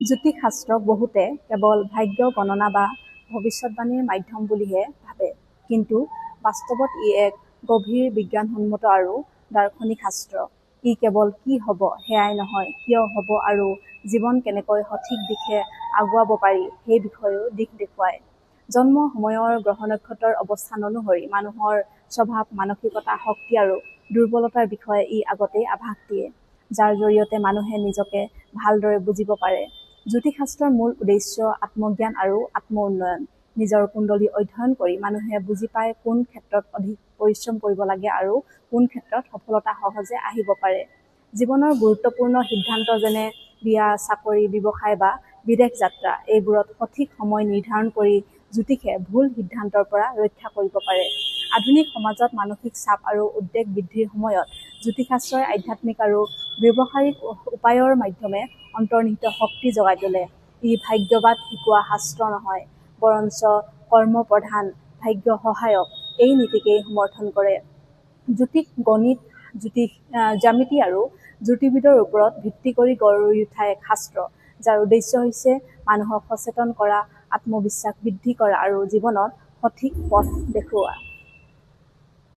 জ্যোতিষশাস্ত্ৰক বহুতে কেৱল ভাগ্য গণনা বা ভৱিষ্যৎবাণীৰ মাধ্যম বুলিহে ভাবে, কিন্তু বাস্তৱত ই এক গভীৰ বিজ্ঞানসন্মত আৰু দাৰ্শনিক শাস্ত্ৰ। ই কেৱল কি হ'ব সেয়াই নহয়, কিয় হ'ব আৰু জীৱন কেনেকৈ সঠিক দিশে আগুৱাব পাৰি সেই বিষয়েও দিশ দেখুৱায়। জন্ম সময়ৰ গ্ৰহ নক্ষত্ৰৰ অৱস্থান অনুসৰি মানুহৰ স্বভাৱ, মানসিকতা, শক্তি আৰু দুৰ্বলতাৰ বিষয়ে ই আগতেই আভাস দিয়ে, যাৰ জৰিয়তে মানুহে নিজকে ভালদৰে বুজিব পাৰে। জ্যোতিষশাস্ত্ৰৰ মূল উদ্দেশ্য আত্মজ্ঞান আৰু আত্ম-উন্নয়ন। নিজৰ কুণ্ডলী অধ্যয়ন কৰি মানুহে বুজি পায় কোন ক্ষেত্ৰত অধিক পৰিশ্ৰম কৰিব লাগে আৰু কোন ক্ষেত্ৰত সফলতা সহজে আহিব পাৰে। জীৱনৰ গুৰুত্বপূৰ্ণ সিদ্ধান্ত যেনে বিয়া, চাকৰি, ব্যৱসায় বা বিদেশ যাত্ৰা, এইবোৰত সঠিক সময় নিৰ্ধাৰণ কৰি জ্যোতিষে ভুল সিদ্ধান্তৰ পৰা ৰক্ষা কৰিব পাৰে। আধুনিক সমাজত মানসিক চাপ আৰু উদ্বেগ বৃদ্ধিৰ সময়ত জ্যোতিষশাস্ত্ৰই আধ্যাত্মিক আৰু ব্যৱহাৰিক উপায়ৰ মাধ্যমে অন্তৰ্নিহিত শক্তি জগাই তোলে। ই ভাগ্যবাদ শিকোৱা শাস্ত্ৰ নহয়, বৰঞ্চ কৰ্মপ্ৰধান, ভাগ্য সহায়ক এই নীতিকেই সমৰ্থন কৰে। জ্যোতিষ গণিত, জ্যামিতি আৰু জ্যোতিৰ্বিদৰ ওপৰত ভিত্তি কৰি গঢ়ি উঠা এক শাস্ত্ৰ, যাৰ উদ্দেশ্য হৈছে মানুহক সচেতন কৰা, আত্মবিশ্বাস বৃদ্ধি কৰা আৰু জীৱনত সঠিক পথ দেখুওৱা।